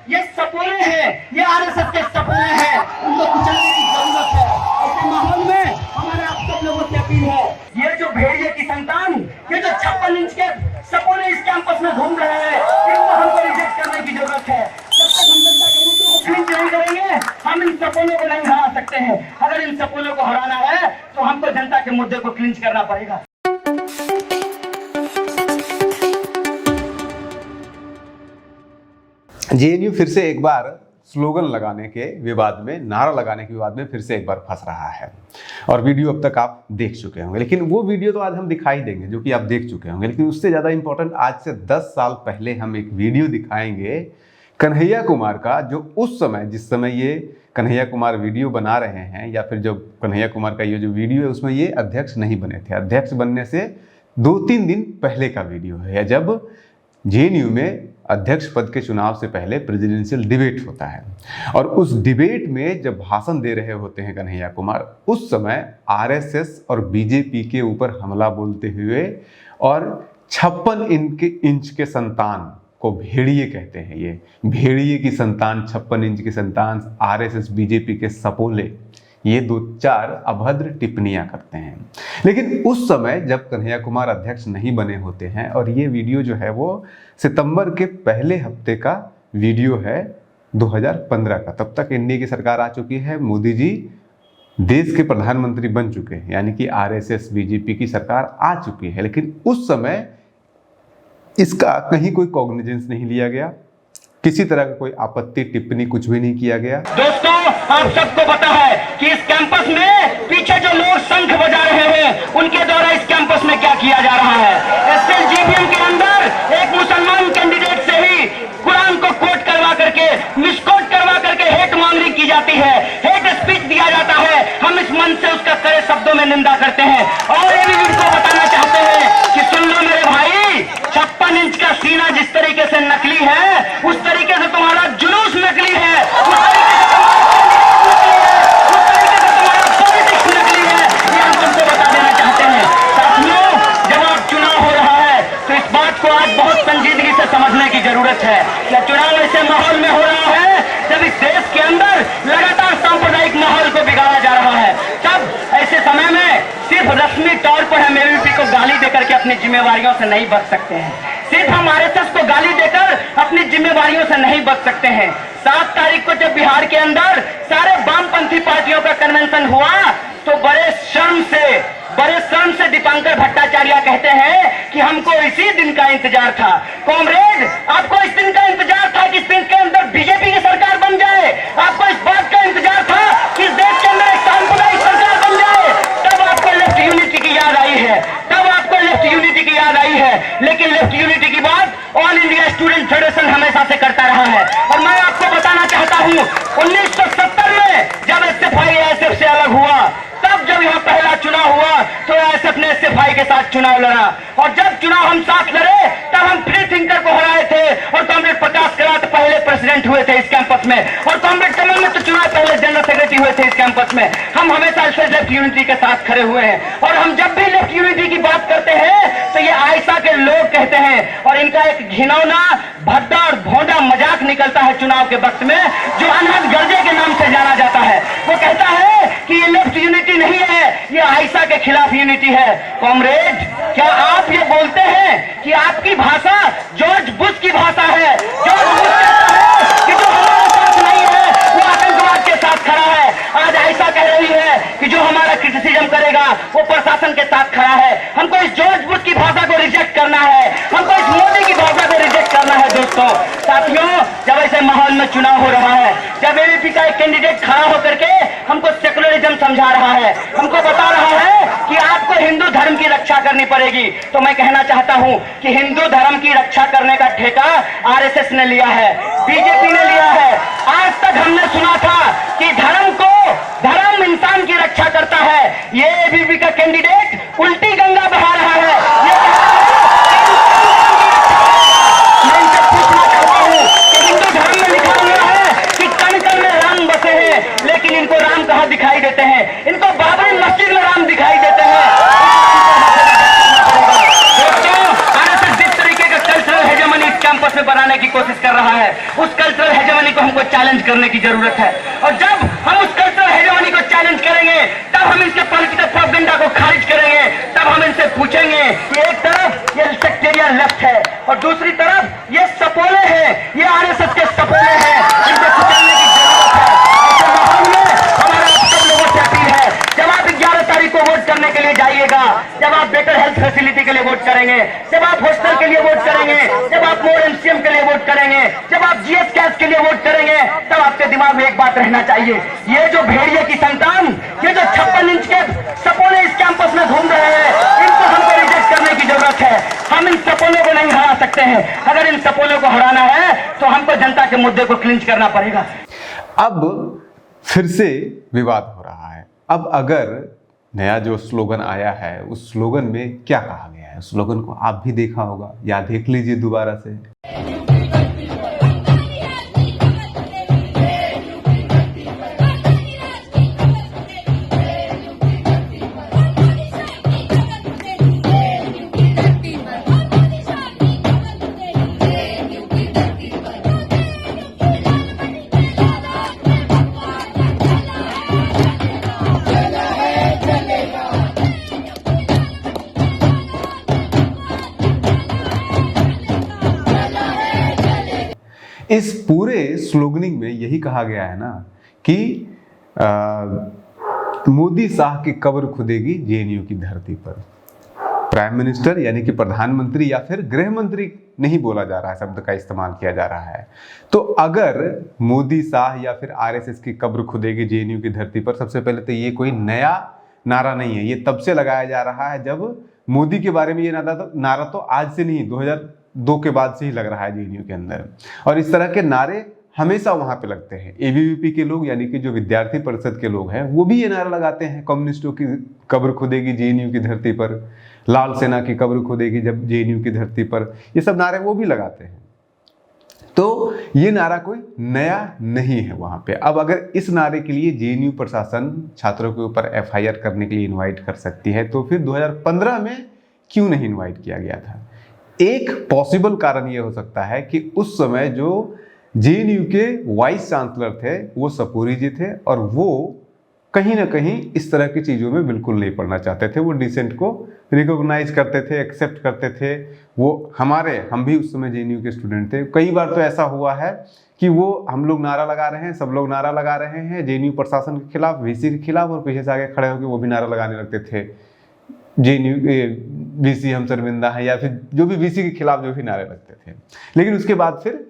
ये सपोले हैं, ये आरएसएस के सपोले हैं, उनको कुचलने की जरूरत है। ऐसे माहौल में हमारे आप सब लोगों से अपील है, ये जो भेड़िए की संतान, ये जो 56 इंच के सपोले इस कैंपस में घूम रहे हैं, इनको हमको रिजेक्ट करने की जरूरत है। जब तक हम जनता के मुद्दों को क्लीन नहीं करेंगे, हम इन सपोलों को नहीं हरा सकते हैं। अगर इन सपोलों को हराना है तो हमको जनता के मुद्दे को क्लीन करना पड़ेगा। जेएनयू फिर से एक बार स्लोगन लगाने के विवाद में, नारा लगाने के विवाद में फिर से एक बार फंस रहा है। और वीडियो अब तक आप देख चुके होंगे, लेकिन वो वीडियो तो आज हम दिखाई देंगे जो कि आप देख चुके होंगे। लेकिन उससे ज़्यादा इंपॉर्टेंट, आज से 10 साल पहले हम एक वीडियो दिखाएंगे कन्हैया कुमार का, जो उस समय, जिस समय ये कन्हैया कुमार वीडियो बना रहे हैं, या फिर जब कन्हैया कुमार का ये जो वीडियो है उसमें ये अध्यक्ष नहीं बने थे। अध्यक्ष बनने से 2-3 दिन पहले का वीडियो है, जब जेएनयू में अध्यक्ष पद के चुनाव से पहले प्रेसिडेंशियल डिबेट होता है। और उस डिबेट में जब भाषण दे रहे होते हैं कन्हैया कुमार, उस समय आरएसएस और बीजेपी के ऊपर हमला बोलते हुए, और 56 इंच के संतान को भेड़िए कहते हैं। ये भेड़िए की संतान, 56 इंच की संतान, आरएसएस बीजेपी के सपोले, ये 2-4 अभद्र टिप्पणियां करते हैं। लेकिन उस समय जब कन्हैया कुमार अध्यक्ष नहीं बने होते हैं, और ये वीडियो जो है वो सितंबर के पहले हफ्ते का वीडियो है 2015 का। तब तक एनडीए की सरकार आ चुकी है, मोदी जी देश के प्रधानमंत्री बन चुके हैं, यानी कि आरएसएस बीजेपी की सरकार आ चुकी है। लेकिन उस समय इसका कहीं कोई कॉग्निजेंस नहीं लिया गया, किसी तरह का कोई आपत्ति टिप्पणी कुछ भी नहीं किया गया। दोस्तों, आप सबको पता है कि इस कैंपस में पीछे जो लोग शंख बजा रहे हैं, उनके द्वारा इस कैंपस में क्या किया जा रहा है। एसएलजीबीएम के अंदर एक मुसलमान कैंडिडेट से ही कुरान को कोट करवा करके, मिसकोट करवा करके हेट मॉन्गरिंग की जाती है, हेट स्पीच दिया जाता है। हम इस मंच से उसका कड़े शब्दों में निंदा करते हैं और ये भी उनको बताना चाहते हैं कि सुन लो मेरे भाई, 56 इंच का सीना जिस तरीके से नकली है, उस तरीके से तुम्हारा जुलूस नकली है, उस तरीके से तुम्हारा पॉलिटिक्स नकली है। ये हम तुमको बता देना चाहते हैं। साथियों, जब आप चुनाव हो रहा है तो इस बात को आज बहुत संजीदगी से समझने की जरूरत है। क्या चुनाव ऐसे माहौल में हो रहा है जब इस देश के अंदर लगातार सांप्रदायिक माहौल को बिगाड़ा जा रहा है, तब ऐसे समय में सिर्फ रस्मी तौर पर हम एबीवीपी को गाली देकर के अपनी जिम्मेवारियों से नहीं बच सकते हैं। सिर्फ हम आरएसएस को गाली देकर अपनी जिम्मेवारियों से नहीं बच सकते हैं। 7 तारीख को जब बिहार के अंदर सारे वामपंथी पार्टियों का कन्वेंशन हुआ, तो बड़े शर्म से दीपांकर भट्टाचार्य कहते हैं कि हमको इसी दिन का इंतजार था। कॉमरेड, आपको इस दिन का इंतजार था कि इस दिन के अंदर बीजेपी की सरकार बन जाए, आपको इस बात का इंतजार था कि इस देश के अंदर एक सांप्रदायिक सरकार बन जाए। तब आपको लेफ्ट यूनिटी की याद आई है, लेकिन लेफ्ट यूनिटी की बात ऑल इंडिया स्टूडेंट फेडरेशन हमेशा से करता रहा है। और मैं आपको बताना चाहता हूं, 1970 में जब एसएफआई एएसएफ से अलग हुआ, तब जब यहां पहला चुनाव हुआ तो एएसएफ ने एसएफआई के साथ चुनाव लड़ा, और जब चुनाव हम साथ लड़े तब हम फ्री थिंकर को हराए थे, और कॉमरेड प्रकाश करात पहले प्रेसिडेंट हुए थे इस कैंपस में, और कॉमरेड कमल मित्र चुनाव पहले जनरल सेक्रेटरी हुए थे इस कैंपस में। हम हमेशा से लेफ्ट यूनिटी के साथ खड़े हुए हैं, और हम जब भी लेफ्ट यूनिटी की बात करते हैं तो ये आयशा के लोग कहते हैं, और इनका एक घिनौना, भद्दा और भोंडा मजाक निकलता है चुनाव के वक्त में, जो अनहद गर्जे के नाम से जाना जाता है। वो कहता है कि ये लेफ्ट यूनिटी नहीं है, ये आयशा के खिलाफ यूनिटी है। कॉमरेड, क्या आप ये बोलते हैं कि आपकी भाषा जॉर्ज बुश की भाषा है? जॉर्ज बुश कहता है कि जो हमारे साथ नहीं है वो आतंकवाद के साथ खड़ा है। आज आयशा कह रही है कि जो हमारा क्रिटिसिज्म करेगा वो प्रशासन के साथ खड़ा है। हमको इस जॉर्ज बुश की भाषा को रिजेक्ट करना है, हमको इस मोदी की भाषा को रिजेक्ट करना है। दोस्तों, साथियों, जब ऐसे माहौल में चुनाव हो रहा है, जब एबीवीपी का एक कैंडिडेट खड़ा होकर के हमको सेकुलरिज्म समझा रहा है, हमको बता रहा है कि आपको हिंदू धर्म की रक्षा करनी पड़ेगी, तो मैं कहना चाहता हूं कि हिंदू धर्म की रक्षा करने का ठेका आरएसएस ने लिया है, बीजेपी ने लिया है। आज तक हमने सुना था कि धर्म इंसान की रक्षा करता है। ये एबीवीपी का कैंडिडेट उल्टी गंगा बहा रहा है। ये मैं इनसे पूछना चाहता हूं कि हिंदू धर्म में लिखा हुआ है कि कण कण में राम बसे हैं, लेकिन इनको राम कहां दिखाई देते हैं? इनको बाबरी मस्जिद में राम दिखाई देते हैं। आरएसएस जिस तरीके का कल्चरल हेजेमनी इस कैंपस में बनाने की कोशिश कर रहा है, उस कल्चरल हेजेमनी हेजेमनी को हमको चैलेंज करने की जरूरत है। और जब हम उस कल्चरल हेजेमनी को चैलेंज करेंगे तब हम इनके पॉलिटिकल प्रोपेगेंडा को खारिज करेंगे। तब हम इनसे पूछेंगे कि एक तरफ ये सेक्टेरियन लेफ्ट है और दूसरी तरफ ये सपोले हैं, ये आरएसएस के सपोले हैं, इनको कुचलने की जरूरत है। ऐसे माहौल में हमारा आप सब लोगों से अपील है, जब आप 11 तारीख को वोट करने के लिए जाइएगा, जब आप बेटर हेल्थ फैसिलिटी के लिए वोट करेंगे, जब आप हॉस्टल के लिए वोट करेंगे, जब आप मोर एमसीएम के लिए वोट करेंगे, जब आप जीएस कैश के लिए वोट करेंगे, तब आपके दिमाग में एक बात रहना चाहिए, ये जो भेड़िए की संतान, ये जो 56 इंच के सपोले इस कैंपस में घूम रहे हैं, इनको हमको रिजेक्ट करने की जरूरत है। हम इन सपोलों को नहीं हरा सकते हैं। अगर इन सपोलों को हराना है तो हमको जनता के मुद्दे को क्लिंच करना पड़ेगा। अब फिर से विवाद हो रहा है। अब अगर नया जो स्लोगन आया है उस स्लोगन में क्या कहा गया है, स्लोगन को आप भी देखा होगा या देख लीजिए दोबारा से। इस पूरे स्लोगनिंग में यही कहा गया है ना कि मोदी शाह की कब्र खुदेगी जेएनयू की धरती पर। प्राइम मिनिस्टर यानी कि प्रधानमंत्री या फिर गृह मंत्री नहीं बोला जा रहा है, शब्द का इस्तेमाल किया जा रहा है। तो अगर मोदी शाह या फिर आरएसएस की कब्र खुदेगी जेएनयू की धरती पर, सबसे पहले तो ये कोई नया नारा नहीं है, ये तब से लगाया जा रहा है जब मोदी के बारे में ये नारा तो आज से नहीं 2002 के बाद से ही लग रहा है जेएनयू के अंदर। और इस तरह के नारे हमेशा वहां पे लगते हैं। एबीवीपी के लोग यानी कि जो विद्यार्थी परिषद के लोग हैं वो भी ये नारा लगाते हैं, कम्युनिस्टों की कब्र खुदेगी जेएनयू की धरती पर, लाल सेना की कब्र खुदेगी जब जेएनयू की धरती पर, ये सब नारे वो भी लगाते हैं। तो ये नारा कोई नया नहीं है वहां पे। अब अगर इस नारे के लिए जेएनयू प्रशासन छात्रों के ऊपर एफआईआर करने के लिए इनवाइट कर सकती है, तो फिर 2015 में क्यों नहीं इनवाइट किया गया था? एक पॉसिबल कारण ये हो सकता है कि उस समय जो जेएनयू के वाइस चांसलर थे वो सपूरी जी थे और वो कहीं ना कहीं इस तरह की चीज़ों में बिल्कुल नहीं पढ़ना चाहते थे। वो डिसेंट को रिकॉग्नाइज करते थे, एक्सेप्ट करते थे। वो हम भी उस समय जेएनयू के स्टूडेंट थे। कई बार तो ऐसा हुआ है कि वो हम लोग नारा लगा रहे हैं, सब लोग नारा लगा रहे हैं जेएनयू प्रशासन के खिलाफ, वीसी के खिलाफ, और पीछे से आगे खड़े होकर वो भी नारा लगाने लगते थे जेएनयू वीसी हम शर्मिंदा है, या फिर जो भी वीसी के खिलाफ जो भी नारे लगते थे। लेकिन उसके बाद फिर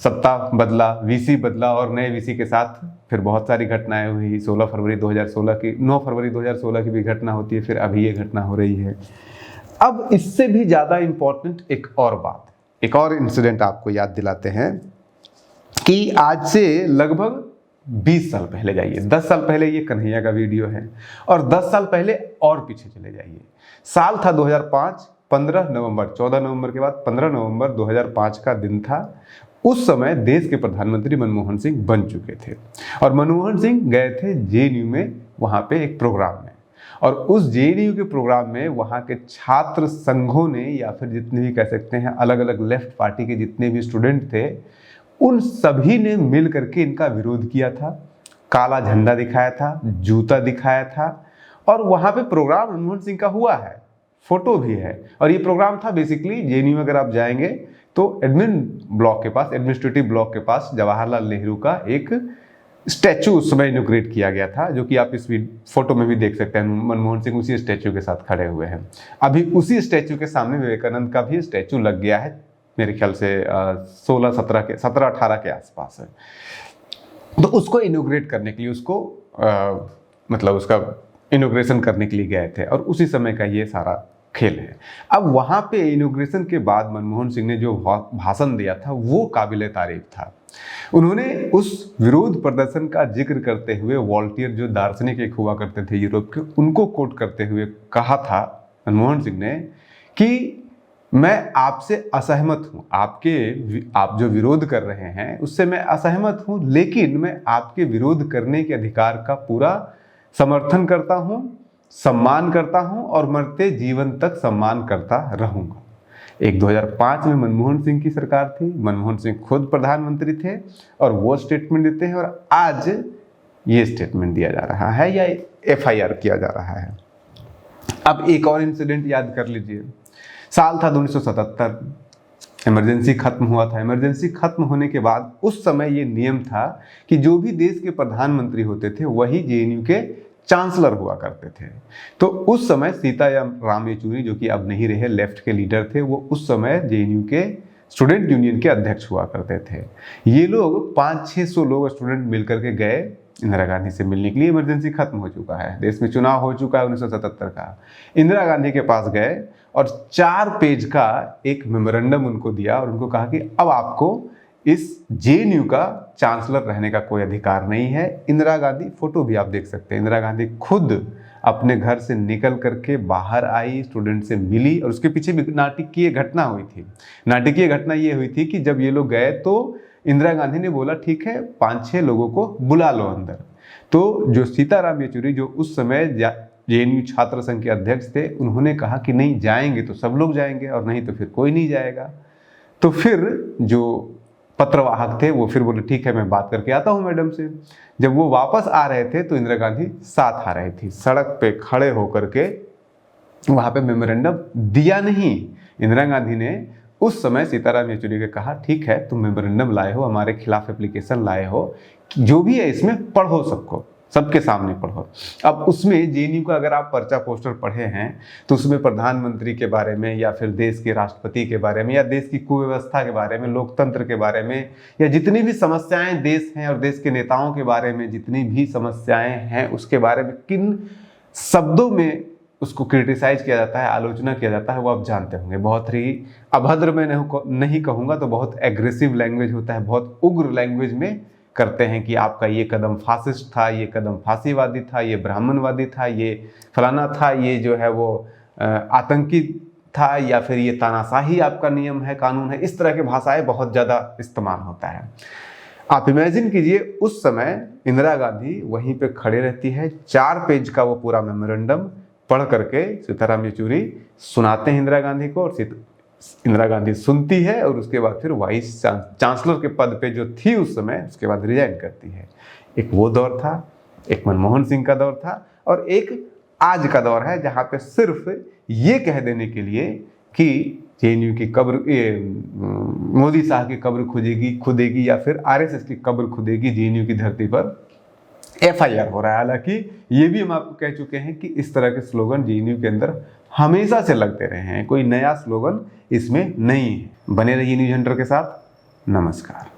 सत्ता बदला, वीसी बदला और नए वीसी के साथ फिर बहुत सारी घटनाएं हुई। 16 फरवरी 2016 की, 9 फरवरी 2016 की भी घटना होती है, फिर अभी ये घटना हो रही है। अब इससे भी ज़्यादा इम्पोर्टेंट एक और बात, एक और इंसिडेंट आपको याद दिलाते हैं कि आज से लगभग 20 साल पहले जाइए, 10 साल पहले ये कन्हैया का वीडियो है, और 10 साल पहले और पीछे चले जाइए। साल था 2005, 15 नवंबर, 14 नवंबर के बाद 15 नवंबर 2005 का दिन था। उस समय देश के प्रधानमंत्री मनमोहन सिंह बन चुके थे और मनमोहन सिंह गए थे जेएनयू में, वहाँ पे एक प्रोग्राम में, और उस जेएनयू के प्रोग्राम में वहाँ के छात्र संघों ने या फिर जितने भी कह सकते हैं अलग अलग लेफ्ट पार्टी के जितने भी स्टूडेंट थे, उन सभी ने मिल करके इनका विरोध किया था। काला झंडा दिखाया था, जूता दिखाया था, और वहाँ पे प्रोग्राम मनमोहन सिंह का हुआ है, फोटो भी है। और ये प्रोग्राम था बेसिकली जेएनयू में अगर आप जाएंगे तो एडमिन ब्लॉक के पास, एडमिनिस्ट्रेटिव ब्लॉक के पास जवाहरलाल नेहरू का एक स्टैचू उस समय इनॉग्रेट किया गया था, जो कि आप इस फोटो में भी देख सकते हैं। मनमोहन सिंह उसी स्टैचू के साथ खड़े हुए हैं। अभी उसी स्टैचू के सामने विवेकानंद का भी स्टैचू लग गया है, मेरे ख्याल से 17-18 के आसपास है। तो उसको इनॉग्रेट करने के लिए, उसको मतलब उसका इनॉग्रेशन करने के लिए गए थे, और उसी समय का ये सारा खेल है। अब वहाँ पे इनॉग्रेशन के बाद मनमोहन सिंह ने जो भाषण दिया था वो काबिले तारीफ था। उन्होंने उस विरोध प्रदर्शन का जिक्र करते हुए वॉल्टियर जो दार्शनिक एक हुआ करते थे यूरोप के, उनको कोट करते हुए कहा था मनमोहन सिंह ने कि मैं आपसे असहमत हूँ, आप जो विरोध कर रहे हैं उससे मैं असहमत हूँ, लेकिन मैं आपके विरोध करने के अधिकार का पूरा समर्थन करता हूँ, सम्मान करता हूं और मरते जीवन तक सम्मान करता रहूंगा। एक 2005 में मनमोहन सिंह की सरकार थी, मनमोहन सिंह खुद प्रधानमंत्री थे और वो स्टेटमेंट देते हैं, और आज ये स्टेटमेंट दिया जा रहा है या FIR किया जा रहा है। अब एक और इंसिडेंट याद कर लीजिए, साल था 1977, इमरजेंसी खत्म हुआ था। इमरजेंसी खत्म होने के बाद उस समय ये नियम था कि जो भी देश के प्रधानमंत्री होते थे वही JNU के चांसलर हुआ करते थे। तो उस समय सीताराम येचुरी, जो कि अब नहीं रहे, लेफ्ट के लीडर थे, वो उस समय JNU के स्टूडेंट यूनियन के अध्यक्ष हुआ करते थे। ये लोग 500-600 लोग स्टूडेंट मिलकर के गए इंदिरा गांधी से मिलने के लिए। इमरजेंसी खत्म हो चुका है, देश में चुनाव हो चुका है 1977 का। इंदिरा गांधी के पास गए और 4 पेज का एक मेमोरेंडम उनको दिया और उनको कहा कि अब आपको इस JNU का चांसलर रहने का कोई अधिकार नहीं है। इंदिरा गांधी, फोटो भी आप देख सकते हैं, इंदिरा गांधी खुद अपने घर से निकल करके बाहर आई, स्टूडेंट से मिली, और उसके पीछे भी नाटकीय घटना हुई थी। नाटकीय घटना ये हुई थी कि जब ये लोग गए तो इंदिरा गांधी ने बोला ठीक है 5-6 लोगों को बुला लो अंदर। तो जो सीताराम येचुरी, जो उस समय JNU छात्र संघ के अध्यक्ष थे, उन्होंने कहा कि नहीं, जाएंगे तो सब लोग जाएंगे और नहीं तो फिर कोई नहीं जाएगा। तो फिर जो पत्रवाहक थे वो फिर बोले ठीक है मैं बात करके आता हूँ मैडम से। जब वो वापस आ रहे थे तो इंदिरा गांधी साथ आ रही थी, सड़क पे खड़े होकर के वहाँ पे मेमोरेंडम दिया नहीं। इंदिरा गांधी ने उस समय सीताराम येचुरी को कहा ठीक है तुम मेमोरेंडम लाए हो, हमारे खिलाफ एप्लीकेशन लाए हो, जो भी है इसमें पढ़ो, सबके सामने पढ़ो। अब उसमें JNU का अगर आप पर्चा पोस्टर पढ़े हैं तो उसमें प्रधानमंत्री के बारे में या फिर देश के राष्ट्रपति के बारे में या देश की कुव्यवस्था के बारे में, लोकतंत्र के बारे में, या जितनी भी समस्याएं देश हैं और देश के नेताओं के बारे में जितनी भी समस्याएं हैं उसके बारे में किन शब्दों में उसको क्रिटिसाइज किया जाता है, आलोचना किया जाता है, वो आप जानते होंगे। बहुत ही अभद्र में नहीं कहूँगा तो बहुत एग्रेसिव लैंग्वेज होता है, बहुत उग्र लैंग्वेज में करते हैं कि आपका ये कदम फासिस्ट था, ये कदम फांसीवादी था, ये ब्राह्मणवादी था, ये फलाना था, ये जो है वो आतंकी था, या फिर ये तानाशाही आपका नियम है, कानून है। इस तरह की भाषाएं बहुत ज़्यादा इस्तेमाल होता है। आप इमेजिन कीजिए उस समय इंदिरा गांधी वहीं पे खड़े रहती है, 4 पेज का वो पूरा मेमोरेंडम पढ़ करके सीताराम येचुरी सुनाते हैं इंदिरा गांधी को, और इंदिरा गांधी सुनती है और उसके बाद फिर वाइस चांसलर के पद पे जो थी उस समय, उसके बाद रिजाइन करती है। एक वो दौर था, एक मनमोहन सिंह का दौर था, और एक आज का दौर है जहाँ पे सिर्फ ये कह देने के लिए कि JNU की कब्र, मोदी साहब की कब्र खुदेगी या फिर RSS की कब्र खुदेगी, JNU की धरती पर FIR हो रहा है। हालांकि ये भी हम आपको कह चुके हैं कि इस तरह के स्लोगन JNU के अंदर हमेशा से लगते रहे हैं, कोई नया स्लोगन इसमें नहीं है। बने रहिए न्यूज़ हंटर के साथ। नमस्कार।